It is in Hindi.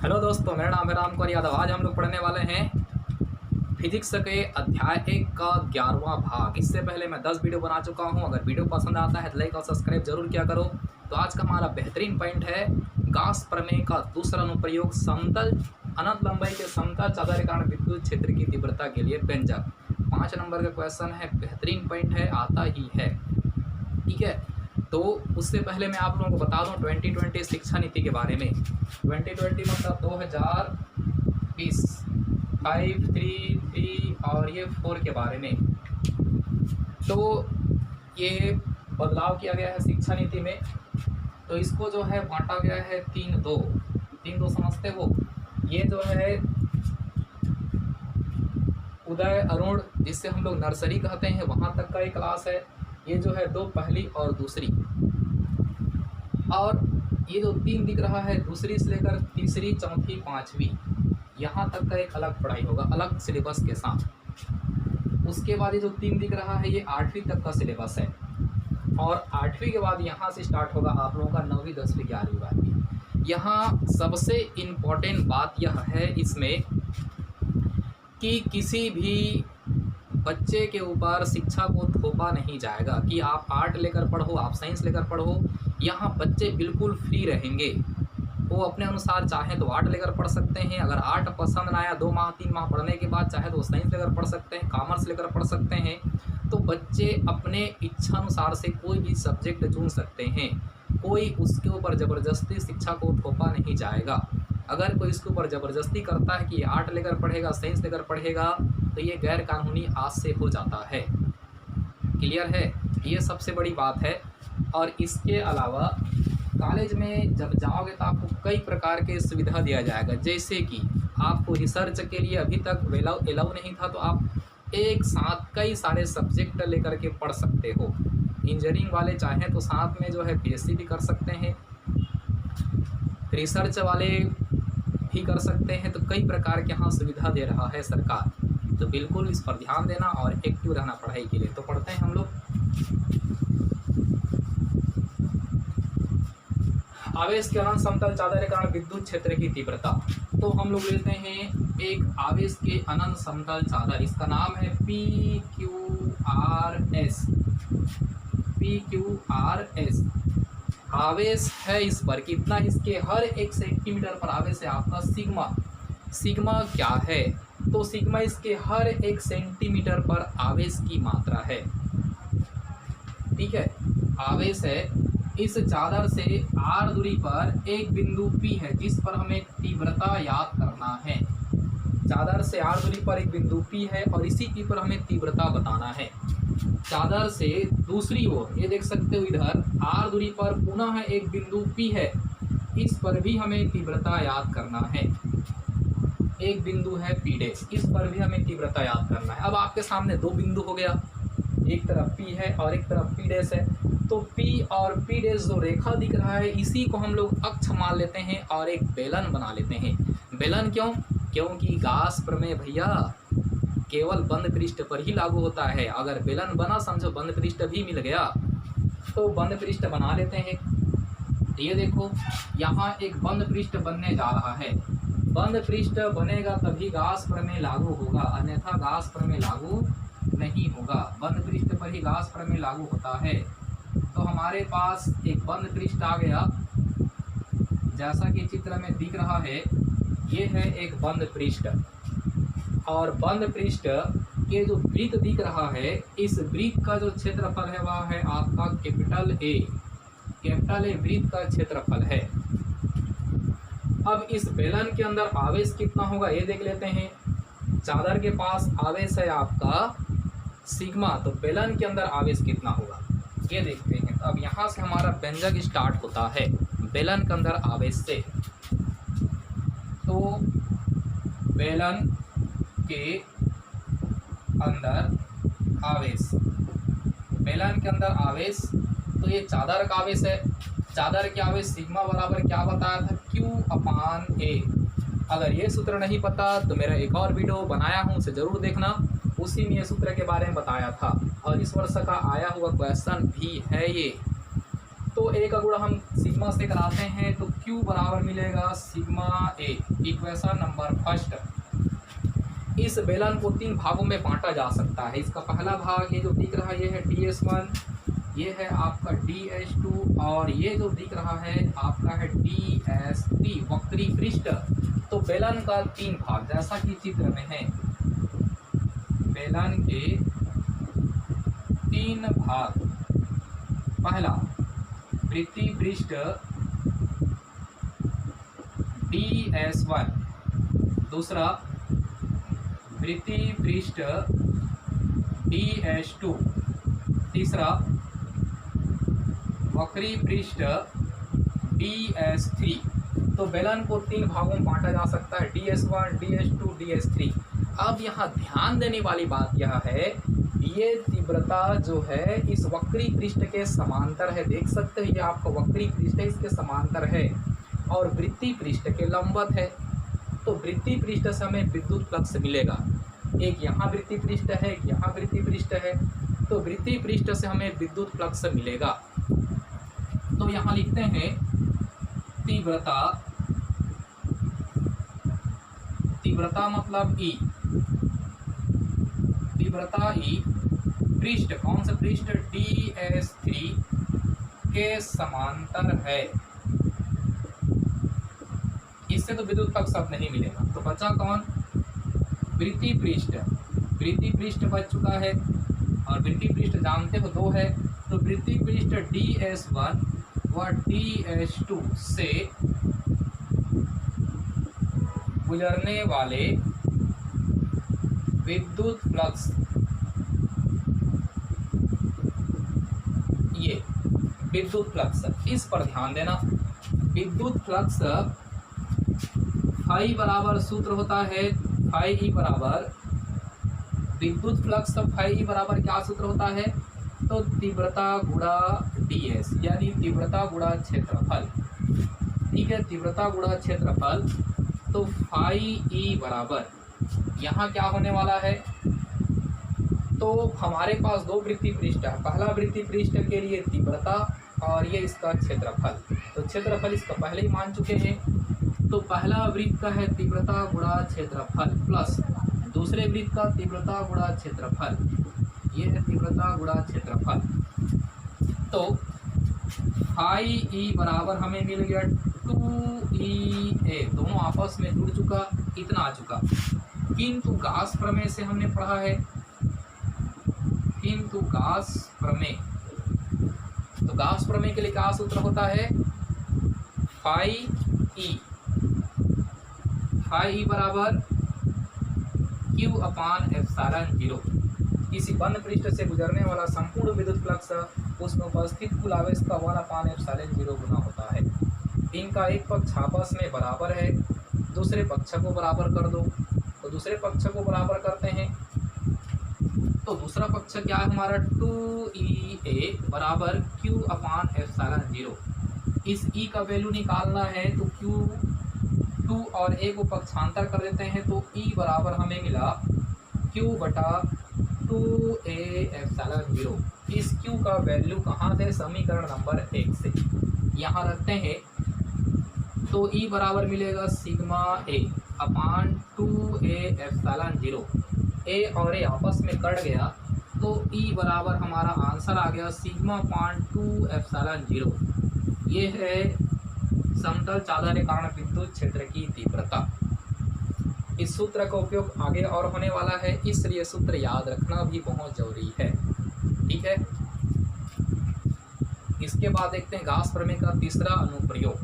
हेलो दोस्तों, मेरा नाम है राम कुमार यादव। आज हम लोग पढ़ने वाले हैं फिजिक्स के अध्याय 1 का 11वां भाग। इससे पहले मैं 10 वीडियो बना चुका हूं। अगर वीडियो पसंद आता है तो लाइक और सब्सक्राइब जरूर किया करो। तो आज का हमारा बेहतरीन पॉइंट है गाउस प्रमेय का दूसरा अनुप्रयोग, समतल अनंत लंबाई के समतल चादर के कारण विद्युत क्षेत्र की तीव्रता के लिए व्यंजक। 5 नंबर का क्वेश्चन है, बेहतरीन पॉइंट है, आता ही है। ठीक है, तो उससे पहले मैं आप लोगों को बता दूं 2020 शिक्षा नीति के बारे में। 2020 मतलब 2020 5, 3, 3 और ये 4 के बारे में। तो ये बदलाव किया गया है शिक्षा नीति में। तो इसको जो है बांटा गया है 3-2 समझते हो। ये जो है उदय अरुण, जिससे हम लोग नर्सरी कहते हैं, वहाँ तक का एक क्लास है। ये जो है 2 पहली और दूसरी, और ये जो 3 दिख रहा है दूसरी से लेकर तीसरी, चौथी, 5वीं, यहाँ तक का एक अलग पढ़ाई होगा, अलग सिलेबस के साथ। उसके बाद ये जो 3 दिख रहा है ये 8वीं तक का सिलेबस है, और 8वीं के बाद यहाँ से स्टार्ट होगा आप लोगों का 9वीं, 10वीं, 11वीं, 12वीं। यहाँ सबसे इम्पोर्टेंट बात यह है इसमें कि किसी भी बच्चे के ऊपर शिक्षा को थोपा नहीं जाएगा कि आप आर्ट लेकर पढ़ो, आप साइंस लेकर पढ़ो। यहाँ बच्चे बिल्कुल फ्री रहेंगे। वो अपने अनुसार चाहे तो आर्ट लेकर पढ़ सकते हैं। अगर आर्ट पसंद ना आया 2 माह 3 माह पढ़ने के बाद, चाहे तो साइंस लेकर पढ़ सकते हैं, कॉमर्स लेकर पढ़ सकते हैं। तो बच्चे अपने इच्छा अनुसार से कोई भी सब्जेक्ट चुन सकते हैं। कोई उसके ऊपर ज़बरदस्ती शिक्षा को थोपा नहीं जाएगा। अगर कोई इसके ऊपर ज़बरदस्ती करता है कि आर्ट लेकर पढ़ेगा, साइंस लेकर पढ़ेगा, तो ये गैर कानूनी आज से हो जाता है। क्लियर है? ये सबसे बड़ी बात है। और इसके अलावा कॉलेज में जब जाओगे तो आपको कई प्रकार के सुविधा दिया जाएगा। जैसे कि आपको रिसर्च के लिए अभी तक एलाउ नहीं था, तो आप एक साथ कई सारे सब्जेक्ट लेकर के पढ़ सकते हो। इंजीनियरिंग वाले चाहें तो साथ में जो है बीएससी भी कर सकते हैं, रिसर्च वाले भी कर सकते हैं। तो कई प्रकार के यहाँ सुविधा दे रहा है सरकार। तो बिल्कुल इस पर ध्यान देना और एक्टिव रहना पढ़ाई के लिए। तो पढ़ते हैं हम लोग। आवेश के अनंत समतल चादर के कारण विद्युत क्षेत्र की तीव्रता। तो हम लोग लेते हैं एक आवेश के अनंत समतल चादर, इसका नाम है PQRS। आवेश है इस पर कितना, इसके हर 1 सेंटीमीटर पर आवेश है आपका सिग्मा क्या है? तो सिग्मा इसके हर 1 सेंटीमीटर पर आवेश की मात्रा है। ठीक है, आवेश है। इस चादर से r दूरी पर एक बिंदु P है जिस पर हमें तीव्रता याद करना है। चादर से r दूरी पर एक बिंदु P है और इसी P पर हमें तीव्रता बताना है। चादर से दूसरी ओर ये देख सकते हो, इधर r दूरी पर पुनः एक बिंदु P है, इस पर भी हमें तीव्रता याद करना है। एक बिंदु है P डैश, इस पर भी हमें तीव्रता याद करना है। अब आपके सामने 2 बिंदु हो गया, एक तरफ P है और एक तरफ P डैश है। तो P और P डैश जो रेखा दिख रहा है, इसी को हम लोग अक्ष मान लेते हैं और एक बेलन बना लेते हैं। बेलन क्यों? क्योंकि गाउस प्रमेय भैया केवल बंद पृष्ठ पर ही लागू होता है। अगर बेलन बना, समझो बंद पृष्ठ भी मिल गया, तो बंद पृष्ठ बना लेते हैं। ये देखो, यहाँ एक बंद पृष्ठ बनने जा रहा है। बंद पृष्ठ बनेगा तभी गाउस प्रमेय लागू होगा, अन्यथा गाउस प्रमेय लागू नहीं होगा। बंद पृष्ठ पर ही गाउस प्रमेय लागू होता है। तो हमारे पास एक बंद पृष्ठ आ गया, जैसा कि चित्र में दिख रहा है। ये है एक बंद पृष्ठ, और बंद पृष्ठ के जो वृत्त दिख रहा है, इस वृत्त का जो क्षेत्रफल है वह है आपका कैपिटल ए वृत्त का क्षेत्रफल है। अब इस बेलन के अंदर आवेश कितना होगा ये देख लेते हैं। चादर के पास आवेश है आपका सिग्मा, तो बेलन के अंदर आवेश कितना होगा ये देखते हैं। अब यहाँ से हमारा व्यंजक स्टार्ट होता है बेलन के अंदर आवेश से। तो बेलन के अंदर आवेश, बेलन के अंदर आवेश, तो ये चादर का आवेश है। चादर के आवेश सिग्मा बराबर क्या बताया था? Q/A। अगर ये सूत्र नहीं पता तो मेरा एक और वीडियो बनाया हूँ, उसे ज़रूर देखना। उसी में ये सूत्र के बारे में बताया था, और इस वर्ष का आया हुआ क्वेश्चन भी है ये। तो एक अगुण हम सिग्मा से कराते हैं तो Q बराबर मिलेगा sigma A. Equation number first. इस बेलन को 3 भागों में बांटा जा सकता है। इसका पहला भाग ये जो दिख रहा है ये है DS1, ये है आपका DS2 और ये जो दिख रहा है आपका है DS3 वक्री पृष्ठ। तो बेलन का 3 भाग जैसा कि चित्र में है, बेलन के 3 भाग। पहला वृत्तीय पृष्ठ DS1, दूसरा वृत्तीय पृष्ठ DS2, तीसरा वक्री पृष्ठ DS3। तो बेलन को 3 भागों में बांटा जा सकता है, DS1, DS2, DS3। अब यहाँ ध्यान देने वाली बात यह है, ये तीव्रता जो है इस वक्री पृष्ठ के समांतर है। देख सकते हैं ये आपका वक्री पृष्ठ है, इसके समांतर है और वृत्तीय पृष्ठ के लंबवत है। तो वृत्तीय पृष्ठ से हमें विद्युत फ्लक्स मिलेगा। एक यहाँ वृत्तीय पृष्ठ है, एक यहाँ वृत्तीय पृष्ठ है। तो वृत्तीय पृष्ठ से हमें विद्युत फ्लक्स मिलेगा। तो यहाँ लिखते हैं तीव्रता, तीव्रता मतलब E, तीव्रता E पृष्ठ, कौन सा पृष्ठ, DS3 के समांतर है। इससे तो विद्युत फ्लक्स अब नहीं मिलेगा। तो बचा कौन, वृत्तीय पृष्ठ। वृत्तीय पृष्ठ बच चुका है और वृत्तीय पृष्ठ जानते हो 2 है। तो वृत्तीय पृष्ठ DS1 व DS2 से गुजरने वाले विद्युत फ्लक्स, ये विद्युत फ्लक्स, इस पर ध्यान देना। विद्युत फ्लक्स फाई बराबर सूत्र होता है, फाई ई बराबर, विद्युत फ्लक्स फाई ई बराबर क्या सूत्र होता है, तो तीव्रता गुणा ds, यानी तीव्रता गुणा क्षेत्रफल। ठीक है, तीव्रता गुणा क्षेत्रफल। तो फाई ई बराबर यहाँ क्या होने वाला है, तो हमारे पास 2 वृत्तीय पृष्ठ है। पहला वृत्तीय पृष्ठ के लिए तीव्रता और ये इसका क्षेत्रफल। तो क्षेत्रफल इसका पहले ही मान चुके हैं। तो पहला वृत्त का है तीव्रता गुणा क्षेत्रफल प्लस दूसरे वृत्त का तीव्रता गुणा क्षेत्रफल, ये है तीव्रता गुणा क्षेत्रफल। तो फाई ई बराबर हमें मिल गया 2EA, दोनों आपस में जुड़ चुका, इतना आ चुका। किंतु गाउस प्रमेय से हमने पढ़ा है, किंतु गाउस प्रमेय, तो गाउस प्रमेय के लिए क्या सूत्र होता है, फाई ई, फाई ई बराबर Q अपान एप्सिलॉन 0। किसी बंद पृष्ठ से गुजरने वाला संपूर्ण विद्युत फ्लक्स उसमें उपस्थित कुल आवेश का 1 अपान एप्सिलॉन 0 गुना होता है। इनका एक पक्ष आपस में बराबर है, दूसरे पक्ष को बराबर कर दो। तो दूसरे पक्ष को बराबर करते हैं, तो दूसरा पक्ष क्या है हमारा, 2EA बराबर Q अपान एप्सिलॉन 0। इस E का वैल्यू निकालना है तो Q 2 और A को पक्षांतर कर देते हैं, तो E बराबर हमें मिला Q बटा 2A एप्सिलॉन 0। इस Q का वैल्यू कहाँ से, समीकरण नंबर 1 से यहाँ रखते हैं। तो E बराबर मिलेगा sigma A upon 2A epsilon 0। A और A आपस में कट गया तो E बराबर हमारा आंसर आ गया सिग्मा अपान 2 एप्सिलॉन 0। ये है समतल चादर के कारण विद्युत क्षेत्र की तीव्रता। इस सूत्र का उपयोग आगे और होने वाला है, इसलिए सूत्र याद रखना भी बहुत जरूरी है। ठीक है, इसके बाद देखते हैं गाउस प्रमेय का तीसरा अनुप्रयोग।